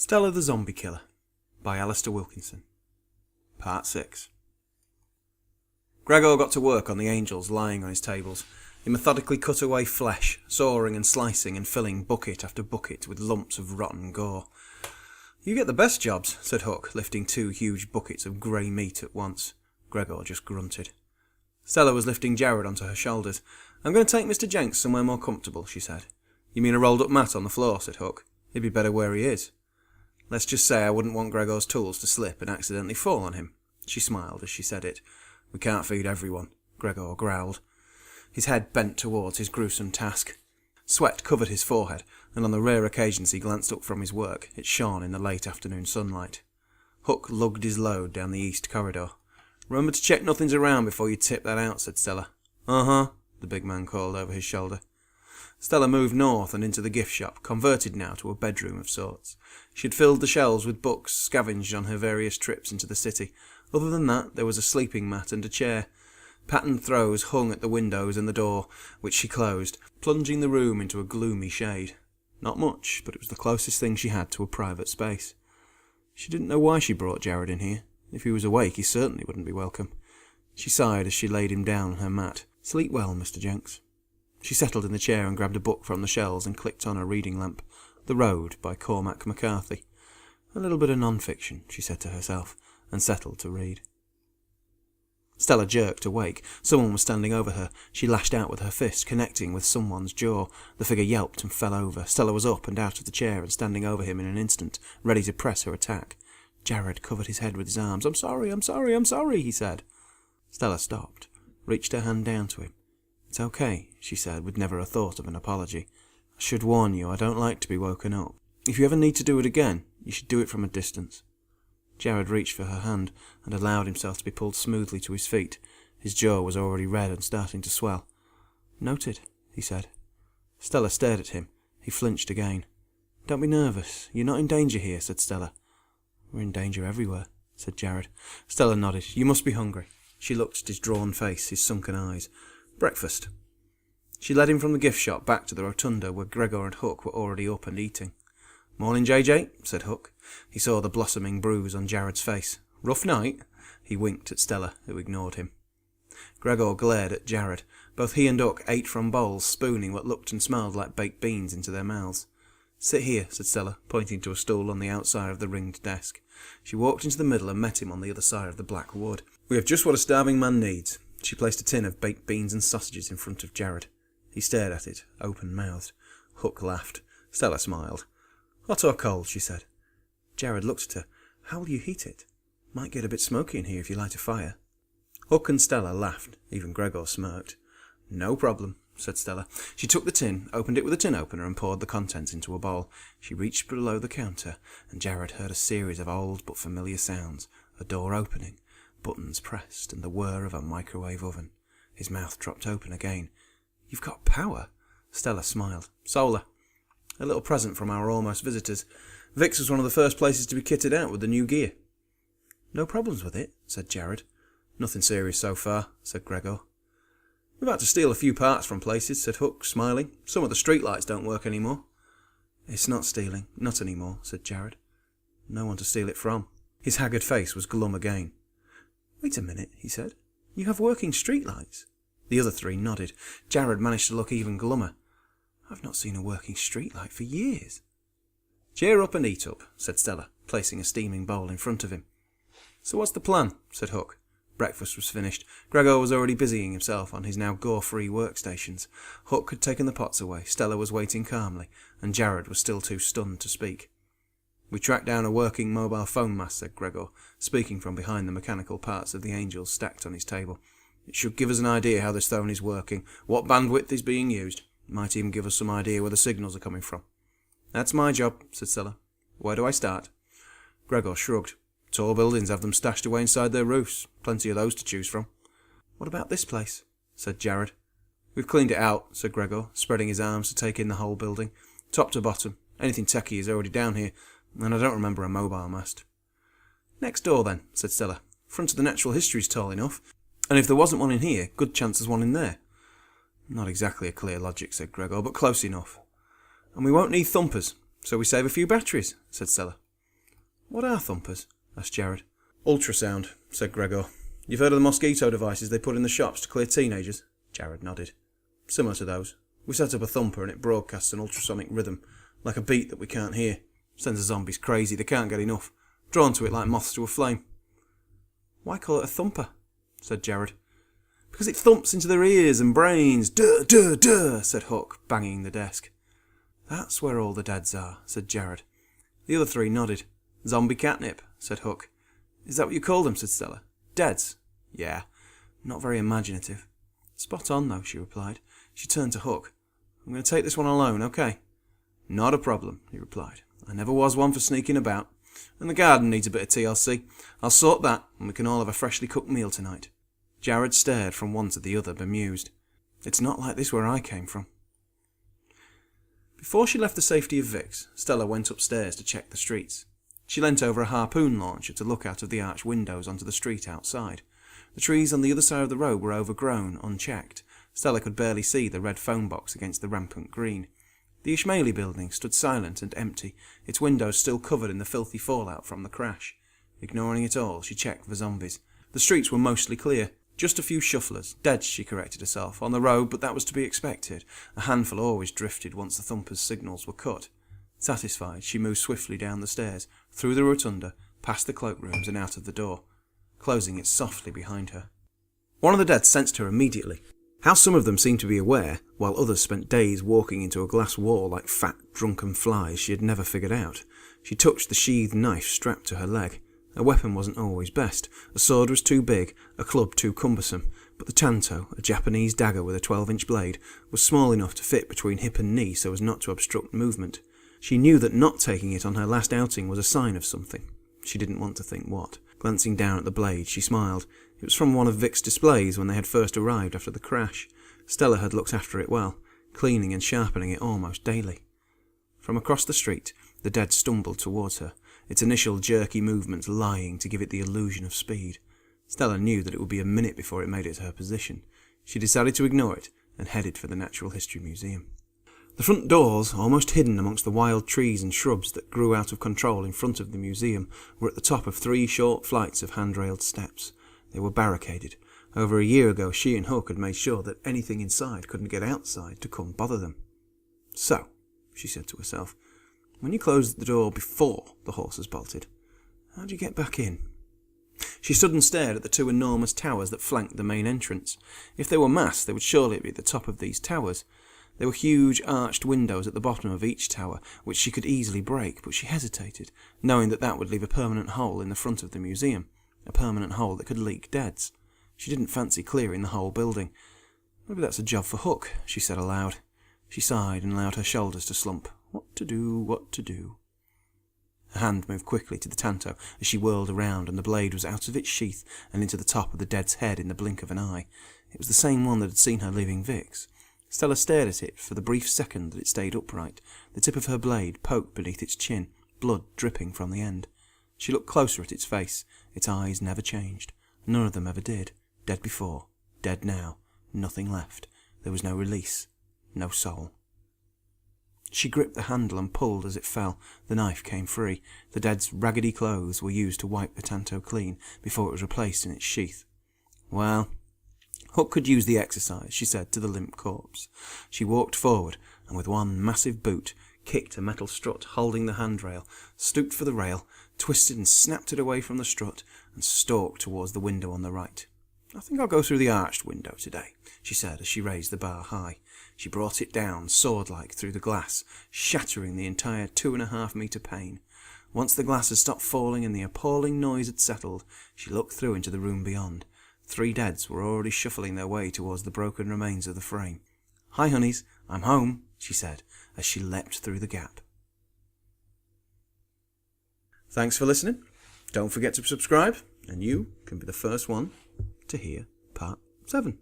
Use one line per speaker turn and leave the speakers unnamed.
Stella the Zombie Killer by Alistair Wilkinson. Part 6. Gregor got to work on the angels lying on his tables. He methodically cut away flesh, sawing and slicing and filling bucket after bucket with lumps of rotten gore. "You get the best jobs," said Hook, lifting 2 huge buckets of grey meat at once. Gregor just grunted. Stella was lifting Jared onto her shoulders. "I'm going to take Mr. Jenks somewhere more comfortable," she said. "You mean a rolled-up mat on the floor?" said Hook. "He'd be better where he is." "Let's just say I wouldn't want Gregor's tools to slip and accidentally fall on him." She smiled as she said it. "We can't feed everyone," Gregor growled. His head bent towards his gruesome task. Sweat covered his forehead, and on the rare occasions he glanced up from his work, it shone in the late afternoon sunlight. Hook lugged his load down the east corridor. "Remember to check nothing's around before you tip that out," said Stella. "Uh-huh," the big man called over his shoulder. Stella moved north and into the gift shop, converted now to a bedroom of sorts. She had filled the shelves with books scavenged on her various trips into the city. Other than that, there was a sleeping mat and a chair. Patterned throws hung at the windows and the door, which she closed, plunging the room into a gloomy shade. Not much, but it was the closest thing she had to a private space. She didn't know why she brought Jared in here. If he was awake, he certainly wouldn't be welcome. She sighed as she laid him down on her mat. "Sleep well, Mr. Jenks." She settled in the chair and grabbed a book from the shelves and clicked on her reading lamp. The Road by Cormac McCarthy. A little bit of non-fiction, she said to herself, and settled to read. Stella jerked awake. Someone was standing over her. She lashed out with her fist, connecting with someone's jaw. The figure yelped and fell over. Stella was up and out of the chair and standing over him in an instant, ready to press her attack. Jared covered his head with his arms. I'm sorry, he said. Stella stopped, reached her hand down to him. "It's okay," she said, with never a thought of an apology. "I should warn you, I don't like to be woken up. If you ever need to do it again, you should do it from a distance." Jared reached for her hand and allowed himself to be pulled smoothly to his feet. His jaw was already red and starting to swell. "Noted," he said. Stella stared at him. He flinched again. "Don't be nervous. You're not in danger here," said Stella. "We're in danger everywhere," said Jared. Stella nodded. "You must be hungry." She looked at his drawn face, his sunken eyes. "Breakfast." She led him from the gift shop back to the rotunda where Gregor and Hook were already up and eating. "Morning, JJ," said Hook. He saw the blossoming bruise on Jared's face. "Rough night?" He winked at Stella, who ignored him. Gregor glared at Jared. Both he and Hook ate from bowls, spooning what looked and smelled like baked beans into their mouths. "Sit here," said Stella, pointing to a stool on the outside of the ringed desk. She walked into the middle and met him on the other side of the black wood. "We have just what a starving man needs." She placed a tin of baked beans and sausages in front of Jared. He stared at it, open-mouthed. Hook laughed. Stella smiled. "Hot or cold?" she said. Jared looked at her. "How will you heat it? Might get a bit smoky in here if you light a fire." Hook and Stella laughed. Even Gregor smirked. "No problem," said Stella. She took the tin, opened it with a tin opener, and poured the contents into a bowl. She reached below the counter, and Jared heard a series of old but familiar sounds. A door opening, buttons pressed, and the whir of a microwave oven. His mouth dropped open again. "You've got power?" Stella smiled. "Solar. A little present from our almost visitors. Vic's was one of the first places to be kitted out with the new gear." "No problems with it?" said Jared. "Nothing serious so far," said Gregor. "We've had to steal a few parts from places," said Hook, smiling. "Some of the streetlights don't work anymore." "It's not stealing, not anymore," said Jared. "No one to steal it from." His haggard face was glum again. "Wait a minute," he said. "You have working streetlights?" The other 3 nodded. Jared managed to look even glummer. "I've not seen a working streetlight for years." "Cheer up and eat up," said Stella, placing a steaming bowl in front of him. "So what's the plan?" said Hook. Breakfast was finished. Gregor was already busying himself on his now gore-free workstations. Hook had taken the pots away. Stella was waiting calmly, and Jared was still too stunned to speak. "We tracked down a working mobile phone mast," said Gregor, speaking from behind the mechanical parts of the angels stacked on his table. "It should give us an idea how this phone is working, what bandwidth is being used. It might even give us some idea where the signals are coming from." "That's my job," said Stella. "Where do I start?" Gregor shrugged. "Tall buildings have them stashed away inside their roofs. Plenty of those to choose from." "What about this place?" said Jared. "We've cleaned it out," said Gregor, spreading his arms to take in the whole building. "Top to bottom. Anything techie is already down here, and I don't remember a mobile mast." "Next door, then," said Stella. "Front of the natural history's tall enough, and if there wasn't one in here, good chance there's one in there." "Not exactly a clear logic," said Gregor, "but close enough." "And we won't need thumpers, so we save a few batteries," said Stella. What are thumpers? Asked Jared. Ultrasound, said Gregor. You've heard of the mosquito devices they put in the shops to clear teenagers? Jared nodded. Similar to those. We set up a thumper and it broadcasts an ultrasonic rhythm, like a beat that we can't hear. Sends the zombies crazy, they can't get enough. Drawn to it like moths to a flame. Why call it a thumper? Said Jared. Because it thumps into their ears and brains. Duh, duh, duh, said Hook, banging the desk. That's where all the dads are, said Jared. The other three nodded. Zombie catnip, said Hook. Is that what you call them? Said Stella. Dads? Yeah. Not very imaginative. Spot on, though, she replied. She turned to Hook. I'm going to take this one alone, okay? Not a problem, he replied. I never was one for sneaking about. And the garden needs a bit of TLC. I'll sort that, and we can all have a freshly cooked meal tonight. Jared stared from one to the other, bemused. It's not like this where I came from. Before she left the safety of Vic's, Stella went upstairs to check the streets. She leant over a harpoon launcher to look out of the arched windows onto the street outside. The trees on the other side of the road were overgrown, unchecked. Stella could barely see the red phone box against the rampant green. The Ishmaeli building stood silent and empty, its windows still covered in the filthy fallout from the crash. Ignoring it all, she checked for zombies. The streets were mostly clear. Just a few shufflers, dead, she corrected herself, on the road, but that was to be expected. A handful always drifted once the thumpers' signals were cut. Satisfied, she moved swiftly down the stairs, through the rotunda, past the cloakrooms and out of the door, closing it softly behind her. One of the dead sensed her immediately. How some of them seemed to be aware, while others spent days walking into a glass wall like fat, drunken flies, she had never figured out. She touched the sheathed knife strapped to her leg. A weapon wasn't always best. A sword was too big, a club too cumbersome, but the tanto, a Japanese dagger with a 12-inch blade, was small enough to fit between hip and knee so as not to obstruct movement. She knew that not taking it on her last outing was a sign of something. She didn't want to think what. Glancing down at the blade, she smiled. It was from one of Vic's displays when they had first arrived after the crash. Stella had looked after it well, cleaning and sharpening it almost daily. From across the street, the dead stumbled towards her, its initial jerky movements lying to give it the illusion of speed. Stella knew that it would be a minute before it made it to her position. She decided to ignore it and headed for the Natural History Museum. The front doors, almost hidden amongst the wild trees and shrubs that grew out of control in front of the museum, were at the top of 3 short flights of handrailed steps. They were barricaded. Over a year ago, she and Hook had made sure that anything inside couldn't get outside to come bother them. So, she said to herself, when you closed the door before the horses bolted, how'd you get back in? She stood and stared at the 2 enormous towers that flanked the main entrance. If they were masts, they would surely be at the top of these towers. There were huge arched windows at the bottom of each tower, which she could easily break, but she hesitated, knowing that that would leave a permanent hole in the front of the museum, a permanent hole that could leak deads. She didn't fancy clearing the whole building. Maybe that's a job for Hook, she said aloud. She sighed and allowed her shoulders to slump. What to do, what to do. Her hand moved quickly to the tanto as she whirled around, and the blade was out of its sheath and into the top of the dead's head in the blink of an eye. It was the same one that had seen her leaving Vic's. Stella stared at it for the brief second that it stayed upright, the tip of her blade poked beneath its chin, blood dripping from the end. She looked closer at its face. Its eyes never changed. None of them ever did. Dead before, dead now, nothing left. There was no release, no soul. She gripped the handle and pulled as it fell. The knife came free. The dead's raggedy clothes were used to wipe the tanto clean before it was replaced in its sheath. Well, Hook could use the exercise, she said to the limp corpse. She walked forward and with one massive boot kicked a metal strut holding the handrail, stooped for the rail, twisted and snapped it away from the strut, and stalked towards the window on the right. I think I'll go through the arched window today, she said as she raised the bar high. She brought it down, sword-like, through the glass, shattering the entire 2.5-metre pane. Once the glass had stopped falling and the appalling noise had settled, she looked through into the room beyond. 3 deads were already shuffling their way towards the broken remains of the frame. "Hi, honeys, I'm home," she said, as she leapt through the gap. Thanks for listening. Don't forget to subscribe, and you can be the first one to hear Part 7.